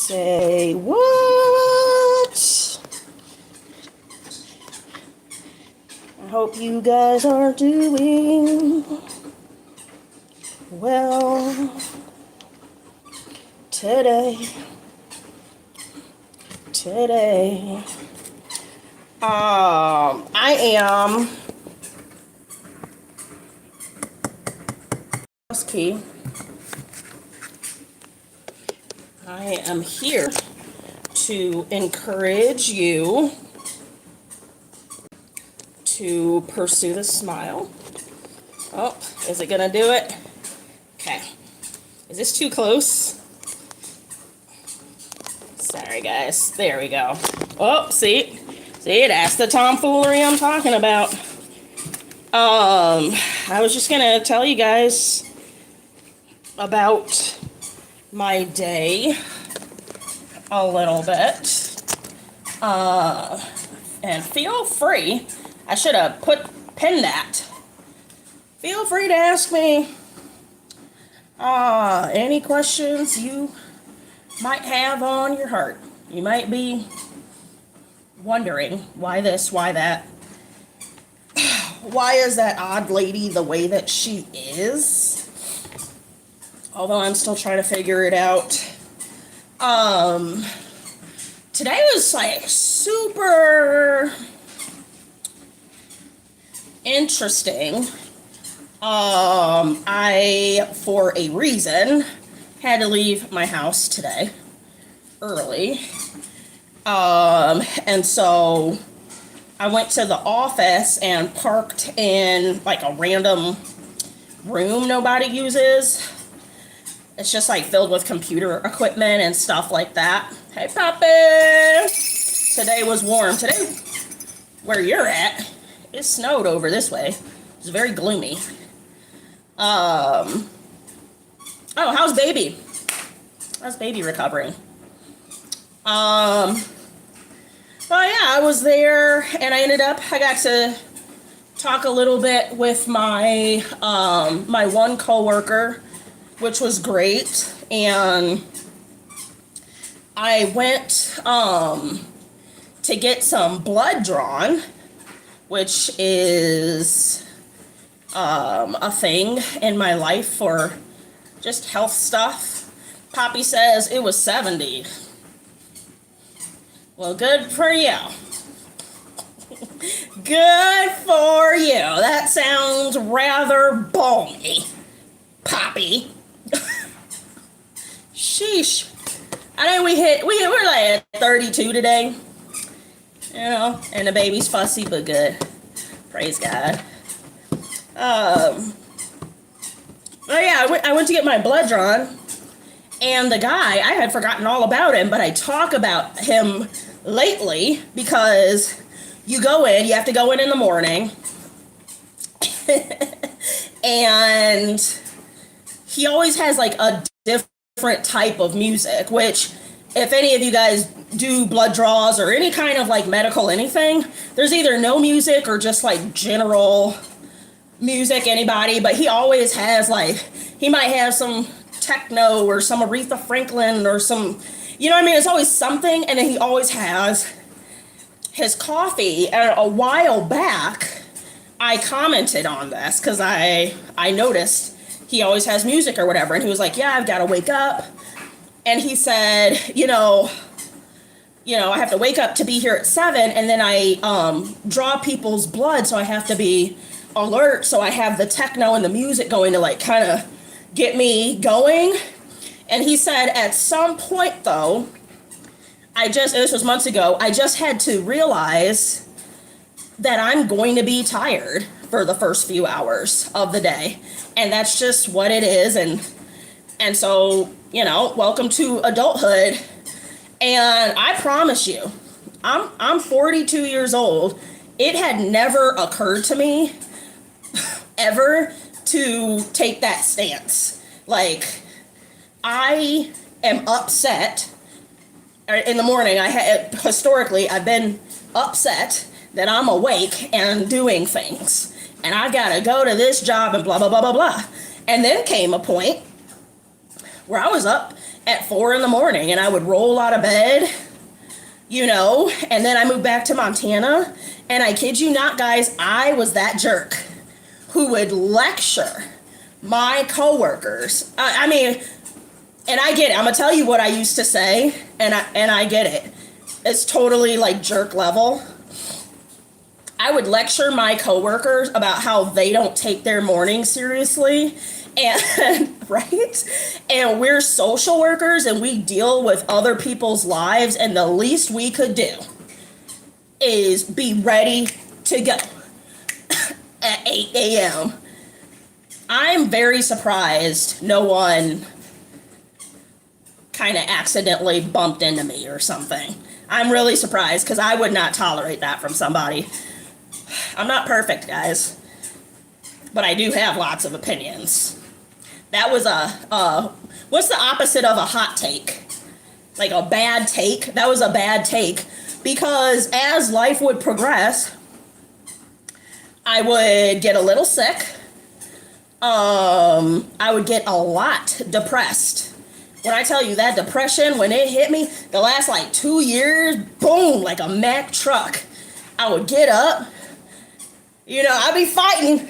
Say what? I hope you guys are doing well today. I am ThreePlusKei. I am here to encourage you to pursue the smile. Oh, is it gonna do it? Okay. Is this too close? Sorry, guys. There we go. Oh, see, that's the tomfoolery I'm talking about. I was just gonna tell you guys about my day a little bit. And feel free. I should have pinned that. Feel free to ask me any questions you might have on your heart. You might be wondering why this, why that. Why is that odd lady the way that she is? Although I'm still trying to figure it out. Today was like super interesting. I, for a reason, had to leave my house today early. And so I went to the office and parked in like a random room nobody uses. It's just like filled with computer equipment and stuff like that. Hey, Papa! Today was warm. Today, where you're at, it snowed over this way. It's very gloomy. Oh, how's baby? How's baby recovering? Well, yeah, I was there, and I got to talk a little bit with my my one coworker, which was great. And I went to get some blood drawn, which is a thing in my life for just health stuff. Poppy says it was 70. Well, good for you. Good for you. That sounds rather balmy, Poppy. Sheesh. I know we're like at 32 today. You know, and the baby's fussy but good. Praise God. But yeah, I went to get my blood drawn, and the guy, I had forgotten all about him, but I talk about him lately because you have to go in the morning, and he always has like a different type of music, which if any of you guys do blood draws or any kind of like medical anything, there's either no music or just like general music, anybody, but he always has like, he might have some techno or some Aretha Franklin or some, you know what I mean? It's always something. And then he always has his coffee. And a while back, I commented on this because I noticed he always has music or whatever. And he was like, yeah, I've got to wake up. And he said, you know, I have to wake up to be here at 7, and then I draw people's blood, so I have to be alert. So I have the techno and the music going to like kind of get me going. And he said at some point though, this was months ago, I just had to realize that I'm going to be tired for the first few hours of the day. And that's just what it is. And so, you know, welcome to adulthood. And I promise you, I'm 42 years old. It had never occurred to me ever to take that stance. Like, I am upset in the morning. Historically, I've been upset that I'm awake and doing things, and I gotta go to this job and blah, blah, blah, blah, blah. And then came a point where I was up at 4 in the morning and I would roll out of bed, and then I moved back to Montana. And I kid you not, guys, I was that jerk who would lecture my coworkers. I mean, and I get it. I'm gonna tell you what I used to say, and I get it. It's totally like jerk level. I would lecture my coworkers about how they don't take their morning seriously, and right? And we're social workers and we deal with other people's lives, and the least we could do is be ready to go at 8 a.m. I'm very surprised no one kind of accidentally bumped into me or something. I'm really surprised because I would not tolerate that from somebody. I'm not perfect, guys, but I do have lots of opinions. That was what's the opposite of a hot take? Like a bad take? That was a bad take, because as life would progress, I would get a little sick. I would get a lot depressed. When I tell you that depression, when it hit me, the last like 2 years, boom, like a Mack truck. I would get up, I'd be fighting.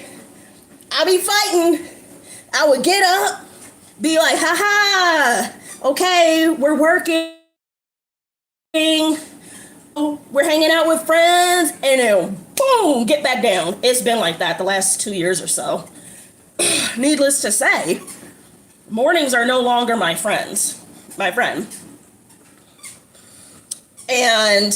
I would get up, be like, ha, okay, we're working. We're hanging out with friends, and then boom, get back down. It's been like that the last 2 years or so. Needless to say, mornings are no longer my friend. And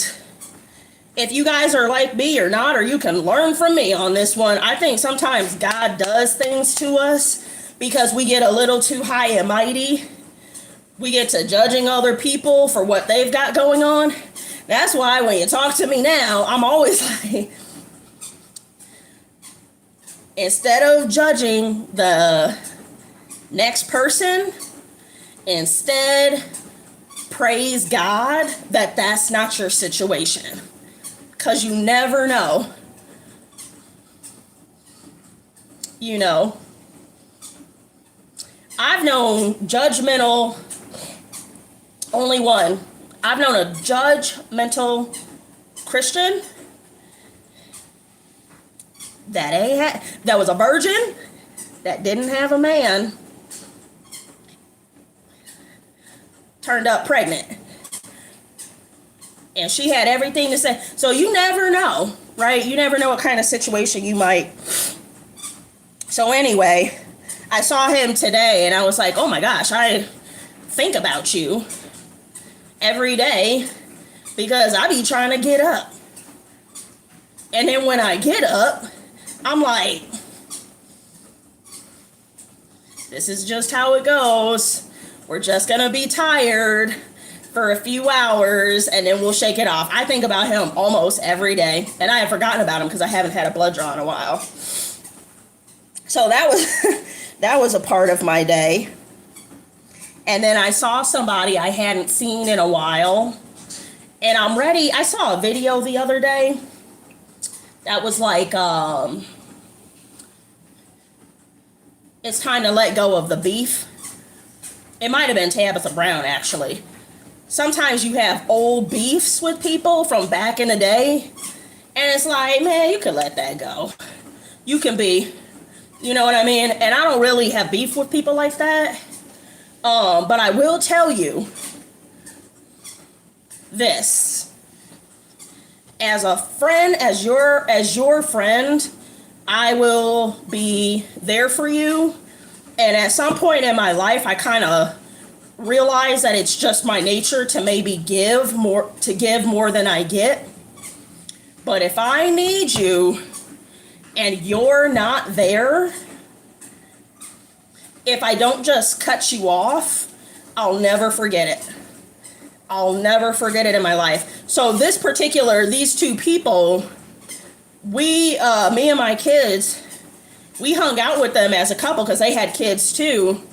if you guys are like me or not, or you can learn from me on this one, I think sometimes God does things to us because we get a little too high and mighty. We get to judging other people for what they've got going on. That's why when you talk to me now, I'm always like, instead of judging the next person, instead praise God that that's not your situation. Because you never know. I've known judgmental, only one. I've known a judgmental Christian that was a virgin, that didn't have a man, turned up pregnant. And she had everything to say. So you never know, right? You never know what kind of situation you might. So anyway, I saw him today and I was like, oh my gosh, I think about you every day because I be trying to get up. And then when I get up, I'm like, this is just how it goes. We're just going to be tired for a few hours and then we'll shake it off. I think about him almost every day, and I have forgotten about him because I haven't had a blood draw in a while. So that was a part of my day. And then I saw somebody I hadn't seen in a while, and I'm ready. I saw a video the other day that was like, it's time to let go of the beef. It might have been Tabitha Brown, actually. Sometimes you have old beefs with people from back in the day, and it's like, man, you can let that go. You can be, you know what I mean? And I don't really have beef with people like that. But I will tell you this. As a friend, as your friend, I will be there for you. And at some point in my life, I kind of realize that it's just my nature to maybe give more than I get. But if I need you and you're not there, if I don't just cut you off, I'll never forget it. I'll never forget it in my life. So these two people, me and my kids, we hung out with them as a couple because they had kids too,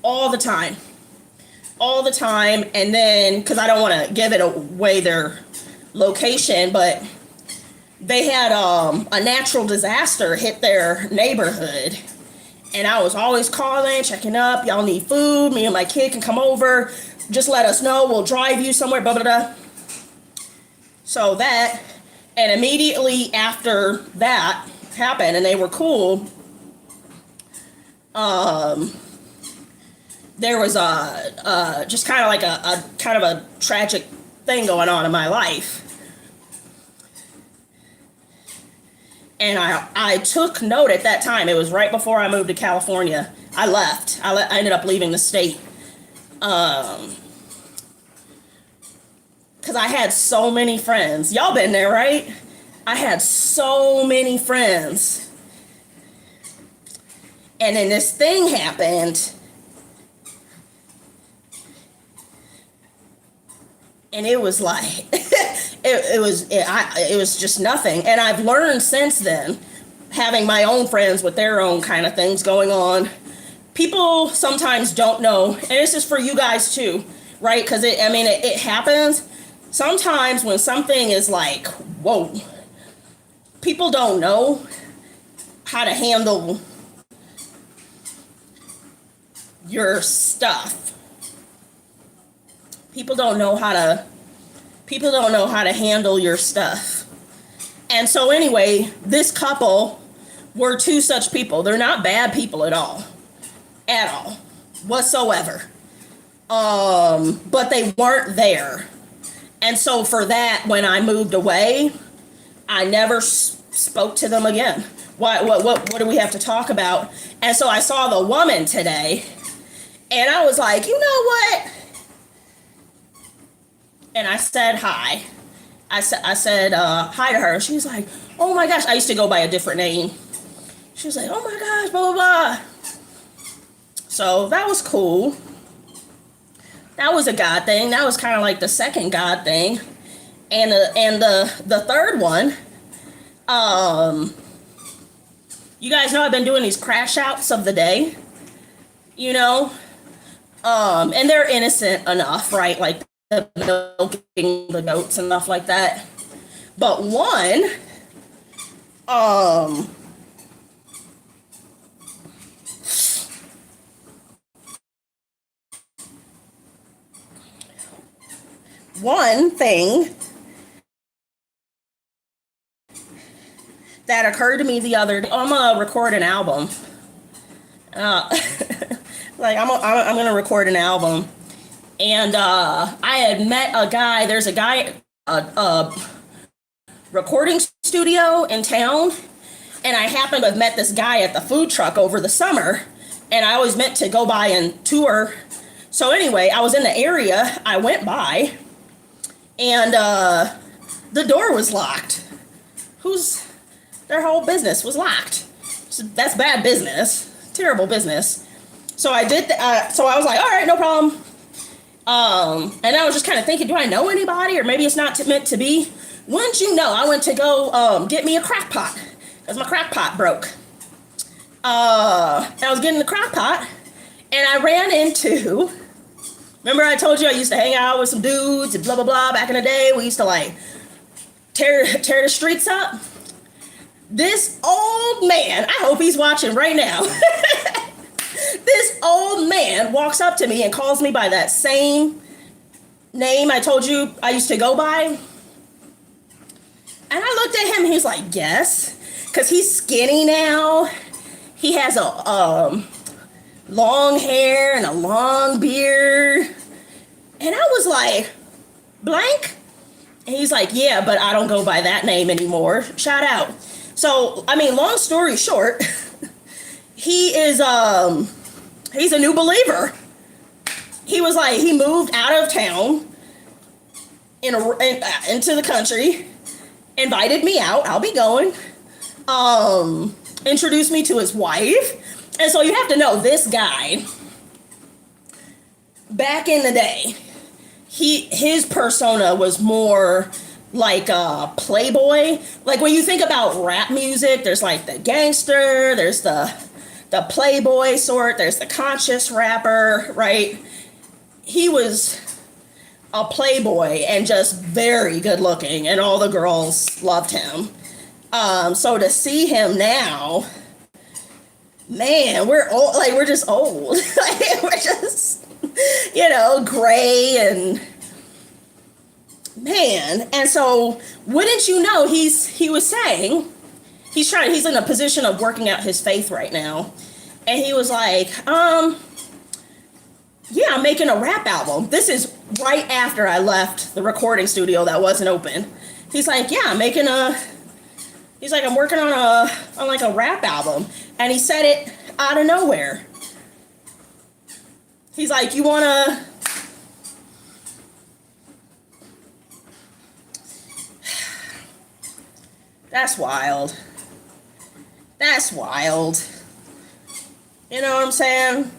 all the time. And then, because I don't want to give it away their location, but they had a natural disaster hit their neighborhood. And I was always calling, checking up. Y'all need food. Me and my kid can come over. Just let us know. We'll drive you somewhere, blah, blah, blah. So that, and immediately after that happened and they were cool, there was just kind of like a kind of a tragic thing going on in my life. And I took note at that time. It was right before I moved to California. I left. I ended up leaving the state. Because I had so many friends. Y'all been there, right? I had so many friends. And then this thing happened. And it was like, it was just nothing. And I've learned since then, having my own friends with their own kind of things going on. People sometimes don't know, and this is for you guys too, right? Because it happens sometimes when something is like, whoa, people don't know how to handle your stuff. People don't know how to handle your stuff. And so anyway, this couple were two such people. They're not bad people at all whatsoever. But they weren't there. And so for that, when I moved away, I never spoke to them again. What do we have to talk about? And so I saw the woman today and I was like, you know what? And I said hi. I said hi to her. She was like, oh my gosh. I used to go by a different name. She was like, oh my gosh, blah, blah, blah. So that was cool. That was a God thing. That was kind of like the second God thing. And the third one, you guys know I've been doing these crash outs of the day, you know, and they're innocent enough, right? Like the milking the goats and stuff like that. But one, one thing that occurred to me the other day, I'm gonna record an album. Like I'm gonna record an album. And I had met a guy, there's a guy, a recording studio in town, and I happened to have met this guy at the food truck over the summer, and I always meant to go by and tour. So anyway, I was in the area, I went by, and the door was locked. Their whole business was locked. So that's bad business, terrible business. So I did, so I was like, all right, no problem. And I was just kind of thinking, do I know anybody? Or maybe it's not meant to be. Wouldn't you know, I went to go get me a crock pot because my crock pot broke. And I was getting the crock pot and I ran into, remember I told you I used to hang out with some dudes and blah, blah, blah back in the day. We used to like tear the streets up. This old man, I hope he's watching right now. This old man walks up to me and calls me by that same name I told you I used to go by. And I looked at him and he's like, yes, because he's skinny now. He has a long hair and a long beard. And I was like, blank? And he's like, yeah, but I don't go by that name anymore. Shout out. So, I mean, long story short, he is, he's a new believer. He was like, he moved out of town into the country, invited me out. I'll be going. Introduced me to his wife. And so you have to know this guy, back in the day, his persona was more like a playboy. Like when you think about rap music, there's like the gangster, there's the playboy sort, there's the conscious rapper, right? He was a playboy and just very good looking, and all the girls loved him. So to see him now man, we're old. Like, we're just old. Like, we're just, gray and man. And so, wouldn't you know, he was saying, he's in a position of working out his faith right now. And he was like, yeah, I'm making a rap album. This is right after I left the recording studio that wasn't open. He's like, yeah, I'm working on like a rap album. And he said it out of nowhere. He's like, you wanna, that's wild. That's wild. You know what I'm saying?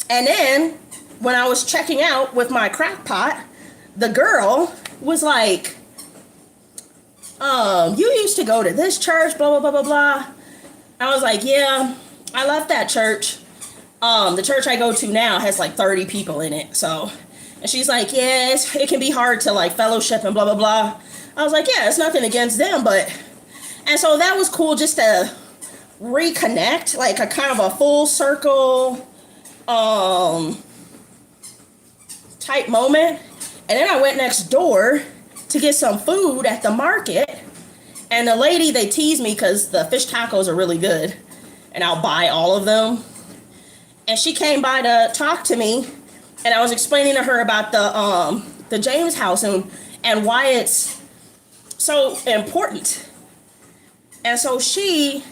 And then when I was checking out with my crack pot, the girl was like, you used to go to this church, blah, blah, blah, blah, blah. I was like, yeah, I left that church. The church I go to now has like 30 people in it. So, and she's like, yeah, it can be hard to like fellowship and blah, blah, blah. I was like, yeah, it's nothing against them, and so that was cool just to reconnect, like a kind of a full circle, type moment. And then I went next door to get some food at the market, and the lady, they tease me because the fish tacos are really good and I'll buy all of them. And she came by to talk to me, and I was explaining to her about the James house and why it's so important. And so she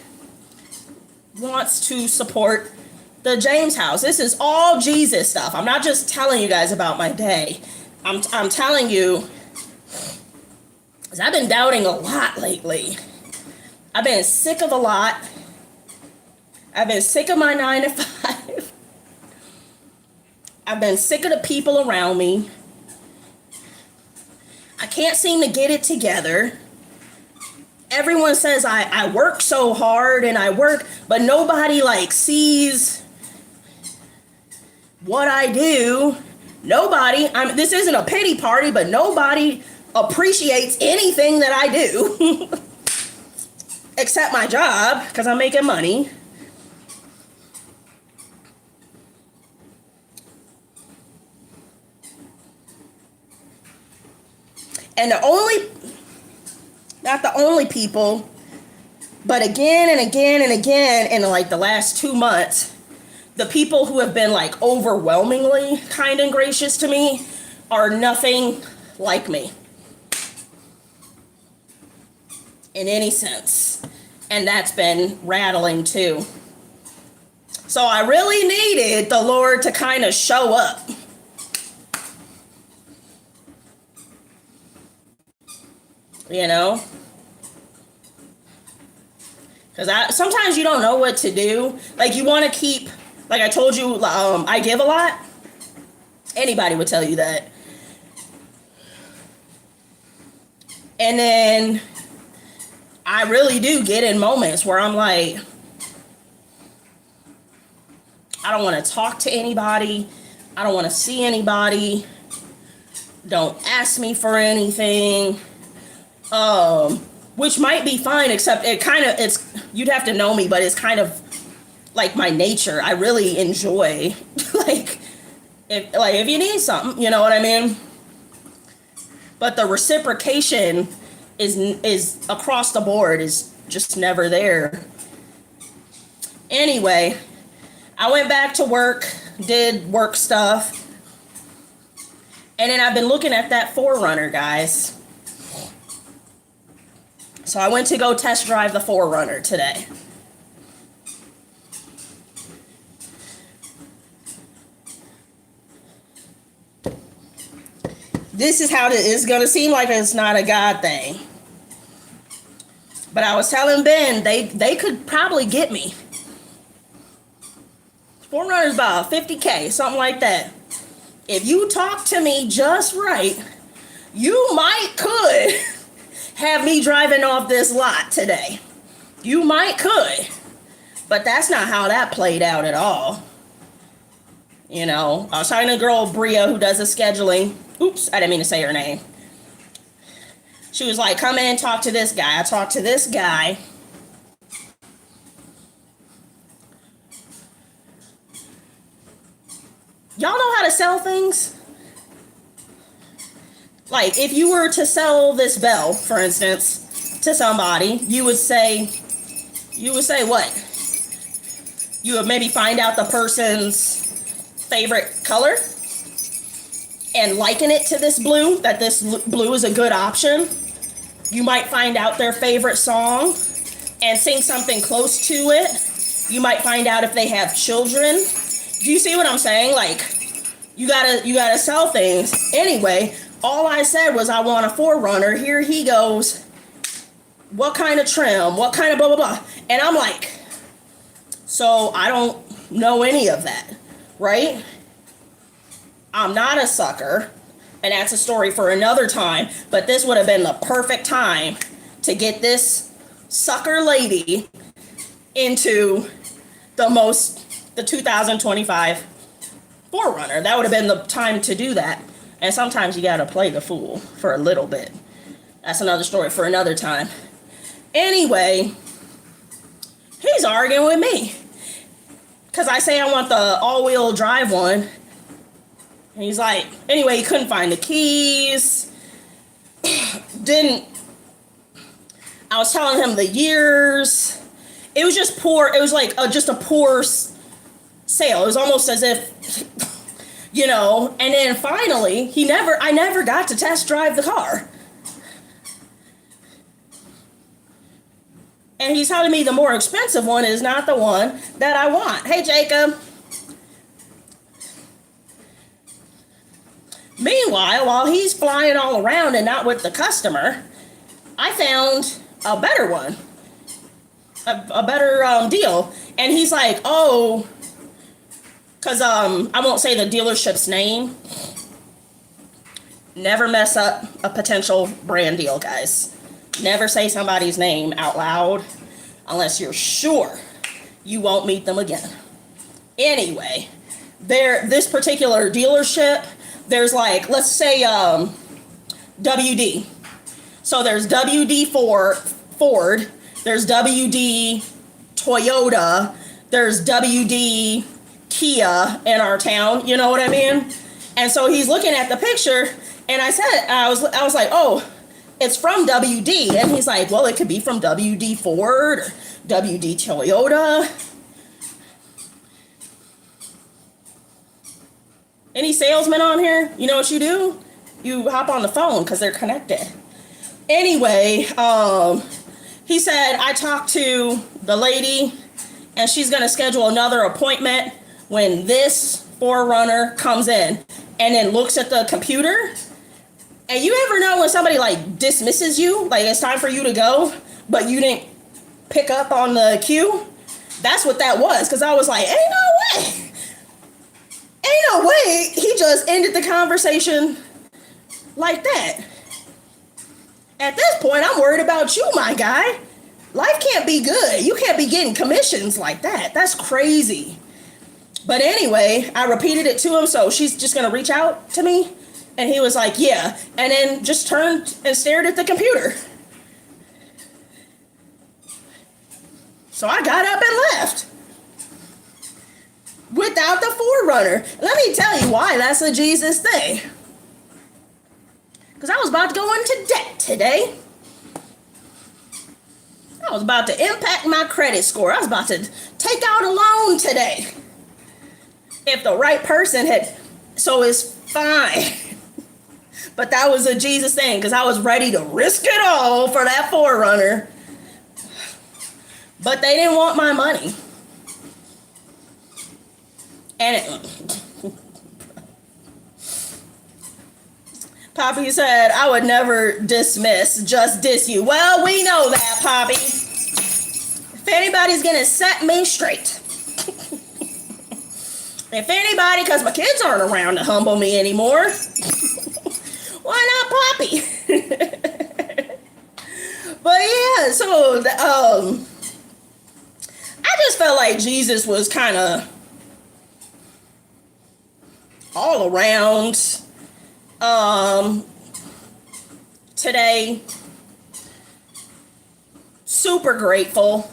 wants to support the James house. This is all Jesus stuff. I'm not just telling you guys about my day. I'm telling you, because I've been doubting a lot lately. I've been sick of a lot. I've been sick of my 9 to 5. I've been sick of the people around me. I can't seem to get it together. Everyone says I work so hard and I work, but nobody like sees what I do. Nobody, this isn't a pity party, but nobody appreciates anything that I do except my job, because I'm making money. And not the only people, but again and again and again in like the last 2 months, the people who have been like overwhelmingly kind and gracious to me are nothing like me in any sense. And that's been rattling too. So I really needed the Lord to kind of show up. You know? Because sometimes you don't know what to do. Like, you want to keep, like I told you, I give a lot. Anybody would tell you that. And then I really do get in moments where I'm like, I don't want to talk to anybody. I don't want to see anybody. Don't ask me for anything. Which might be fine, except you'd have to know me, but it's kind of like my nature. I really enjoy, if you need something, you know what I mean? But the reciprocation is across the board is just never there. Anyway, I went back to work, did work stuff, and then I've been looking at that 4Runner, guys. So I went to go test drive the 4Runner today. This is how it's going to seem like it's not a God thing. But I was telling Ben, they could probably get me. 4Runner's about $50K, something like that. If you talk to me just right, you could have me driving off this lot today. You could. But that's not how that played out at all. You know, I was talking to a girl, Bria, who does the scheduling. Oops, I didn't mean to say her name. She was like, come in and talk to this guy. I talked to this guy. Y'all know how to sell things? Like, if you were to sell this bell, for instance, to somebody, you would say what? You would maybe find out the person's favorite color and liken it to this blue, that this blue is a good option. You might find out their favorite song and sing something close to it. You might find out if they have children. Do you see what I'm saying? Like, you gotta sell things. Anyway, all I said was I want a 4Runner. Here he goes. What kind of trim? What kind of blah, blah, blah. And I'm like, so I don't know any of that, right? I'm not a sucker, and that's a story for another time, but this would have been the perfect time to get this sucker lady into the 2025 4Runner. That would have been the time to do that. And sometimes you gotta play the fool for a little bit. That's another story for another time. Anyway, he's arguing with me because I say I want the all-wheel drive one. And he's like, anyway, he couldn't find the keys. I was telling him the years. It was just poor. It was like just a poor sale. It was almost as if, you know, and then finally, I never got to test drive the car. And he's telling me the more expensive one is not the one that I want. Hey, Jacob. Meanwhile, while he's flying all around and not with the customer, I found a better one, a better deal. And he's like, oh, because I won't say the dealership's name. Never mess up a potential brand deal, guys. Never say somebody's name out loud unless you're sure you won't meet them again. Anyway, this particular dealership, there's like, let's say WD. So there's WD Ford, there's WD Toyota, there's WD Kia in our town, you know what I mean? And so he's looking at the picture, and I was like, oh, it's from WD. And he's like, well, it could be from WD Ford or WD Toyota. Any salesmen on here? You know what you do? You hop on the phone because they're connected. Anyway, he said, I talked to the lady and she's going to schedule another appointment when this 4Runner comes in, and then looks at the computer. And you ever know when somebody like dismisses you, like it's time for you to go, but you didn't pick up on the cue? That's what that was, because I was like, ain't no way he just ended the conversation like that. At this point, I'm worried about you, my guy. Life can't be good. You can't be getting commissions like that. That's crazy. But anyway, I repeated it to him, so she's just going to reach out to me. And he was like, yeah. And then just turned and stared at the computer. So I got up and left. Without the 4Runner. Let me tell you why that's a Jesus thing. Because I was about to go into debt today. I was about to impact my credit score. I was about to take out a loan today. If the right person had, so it's fine. But that was a Jesus thing, because I was ready to risk it all for that 4Runner. But they didn't want my money. And Poppy said, I would never dismiss, just diss you. Well, we know that, Poppy. If anybody's going to set me straight. If anybody, because my kids aren't around to humble me anymore. Why not Poppy? But yeah, so I just felt like Jesus was kind of all around today. Super grateful.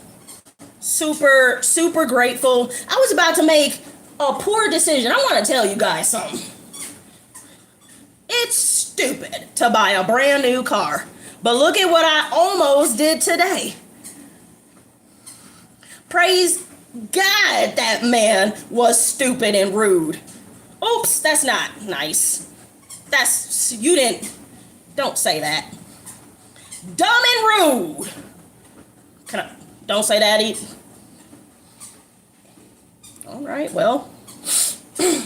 Super grateful. I was about to make a poor decision. I want to tell you guys something. It's stupid to buy a brand new car. But look at what I almost did today. Praise God that man was stupid and rude. Oops, that's not nice. Don't say that. Dumb and rude. Don't say that either. All right, well. Fell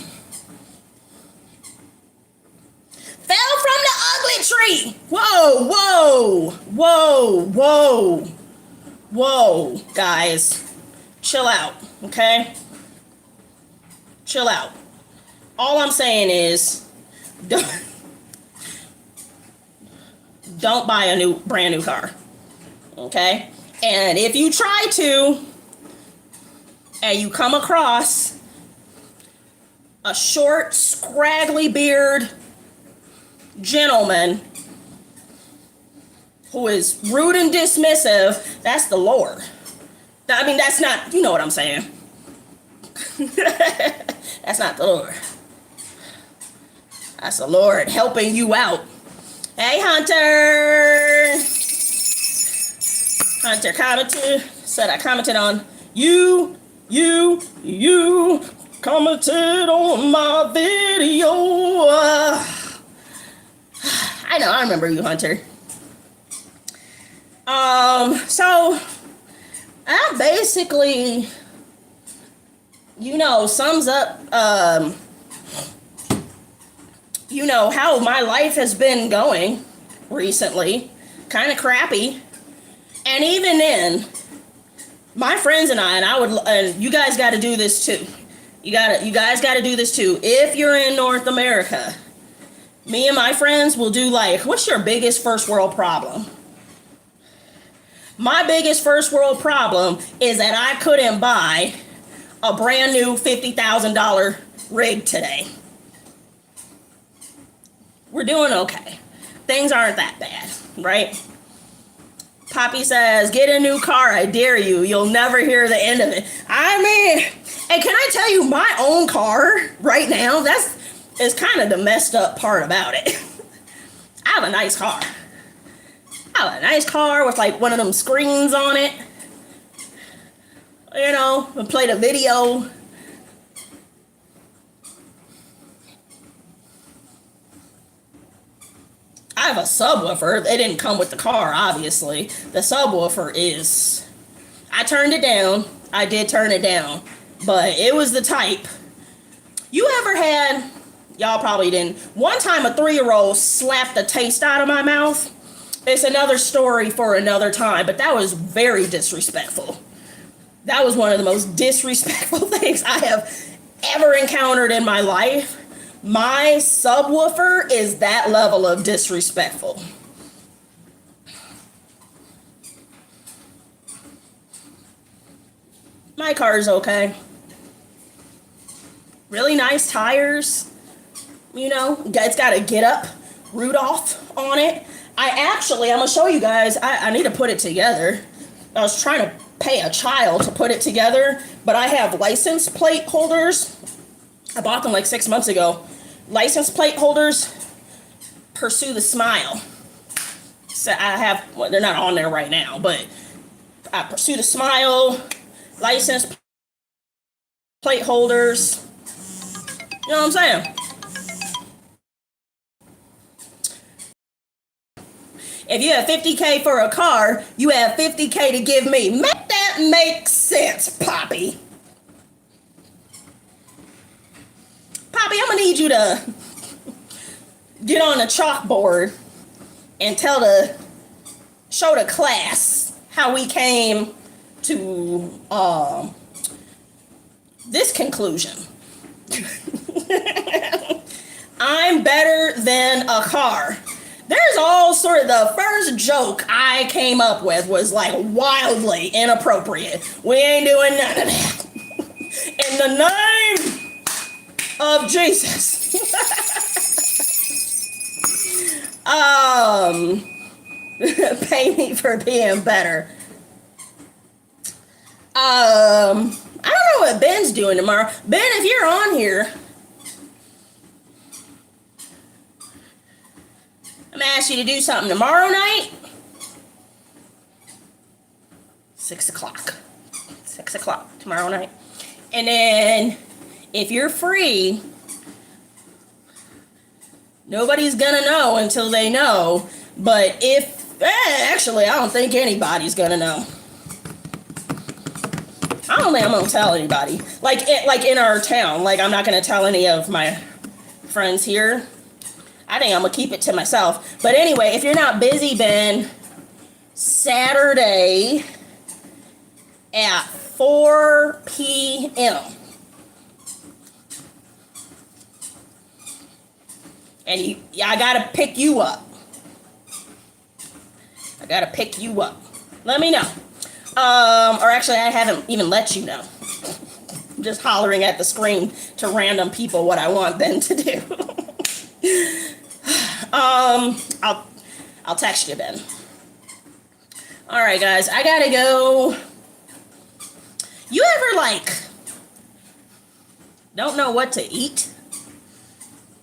from the ugly tree. Whoa, guys. Chill out, okay? Chill out. All I'm saying is, don't buy a brand new car, okay? And if you try to, and you come across a short, scraggly beard gentleman who is rude and dismissive, that's the Lord. I mean, that's not, you know what I'm saying. That's not the Lord. That's the Lord helping you out. Hey, Hunter. Hunter commented, said I commented on you commented on my video. I know, I remember you, Hunter. So that basically, sums up, how my life has been going recently. Kind of crappy. And even then, my friends and and you guys got to do this too. You guys got to do this too. If you're in North America, me and my friends will do what's your biggest first world problem? My biggest first world problem is that I couldn't buy a brand new $50,000 rig today. We're doing okay. Things aren't that bad, right? Poppy says, get a new car, I dare you. You'll never hear the end of it. I mean, and can I tell you, my own car right now, is kind of the messed up part about it. I have a nice car. I have a nice car with one of them screens on it. And play the video. I have a subwoofer. It didn't come with the car, obviously. The subwoofer is... I turned it down. I did turn it down. But it was the type. You ever had... Y'all probably didn't. One time a 3-year-old slapped the taste out of my mouth. It's another story for another time. But that was very disrespectful. That was one of the most disrespectful things I have ever encountered in my life. My subwoofer is that level of disrespectful. My car's okay. Really nice tires. It's got a Get Up Rudolph on it. I'm going to show you guys. I need to put it together. I was trying to pay a child to put it together, but I have license plate holders. I bought them 6 months ago. License plate holders, PursueTheSmile. So I have, they're not on there right now, but I PursueTheSmile, license plate holders. You know what I'm saying? If you have $50K for a car, you have $50K to give me. Make that make sense, Poppy. Poppy, I'm gonna need you to get on the chalkboard and show the class how we came to this conclusion. I'm better than a car. There's all sort of, the first joke I came up with was wildly inappropriate. We ain't doing none of that. In the name of Jesus. Pay me for being better. I don't know what Ben's doing tomorrow. Ben, if you're on here, I'm gonna ask you to do something tomorrow night. 6 o'clock. 6 o'clock tomorrow night. And then if you're free, nobody's gonna know until they know. But actually, I don't think anybody's gonna know. I don't think I'm gonna tell anybody. Like in our town. Like, I'm not gonna tell any of my friends here. I think I'm gonna keep it to myself. But anyway, if you're not busy, Ben, Saturday at 4 p.m. And I gotta pick you up. I gotta pick you up. Let me know. Or actually, I haven't even let you know. I'm just hollering at the screen to random people what I want them to do. I'll text you, Ben. All right, guys, I gotta go. You ever, like, don't know what to eat?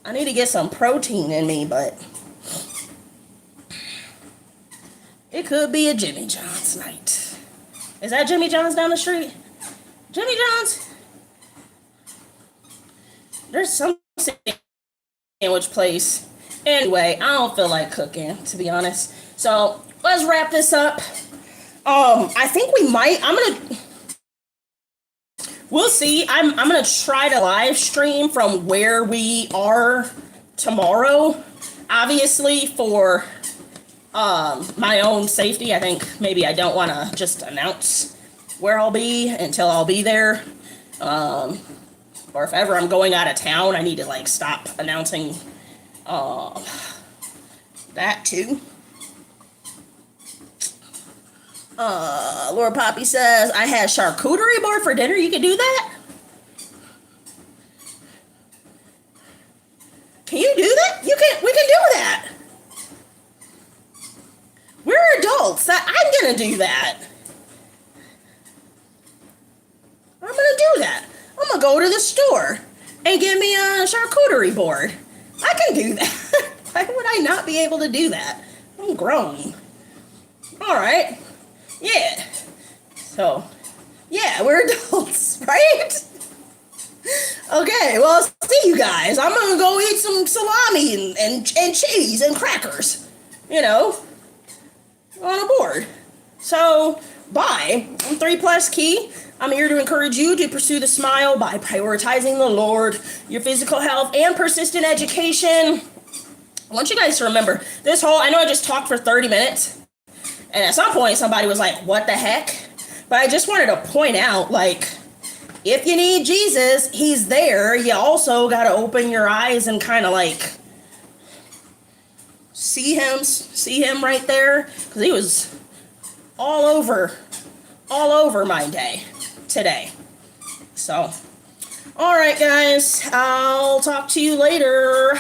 I need to get some protein in me, but it could be a Jimmy John's night. Is that Jimmy John's down the street? Jimmy John's? There's some sandwich place. Anyway, I don't feel like cooking, to be honest. So let's wrap this up. I think we might. We'll see. I'm gonna try to live stream from where we are tomorrow. Obviously, for my own safety, I think maybe I don't want to just announce where I'll be until I'll be there. Or if ever I'm going out of town, I need to, like, stop announcing that too. Lord Poppy says, I had charcuterie board for dinner. You can do that? Can you do that? We can do that. We're adults. I'm gonna do that. I'm gonna do that. I'm gonna go to the store and get me a charcuterie board. I can do that. Why would I not be able to do that? I'm grown. All right. Yeah. So, yeah, we're adults, right? Okay, well, see you guys. I'm gonna go eat some salami and cheese and crackers, on a board. So, bye. I'm 3+Kei. I'm here to encourage you to pursue the smile by prioritizing the Lord, your physical health, and persistent education. I want you guys to remember this I know I just talked for 30 minutes, and at some point somebody was like, what the heck? But I just wanted to point out, like, if you need Jesus, he's there. You also got to open your eyes and kind of, like, see him right there, because he was all over my day today. So, all right, guys, I'll talk to you later.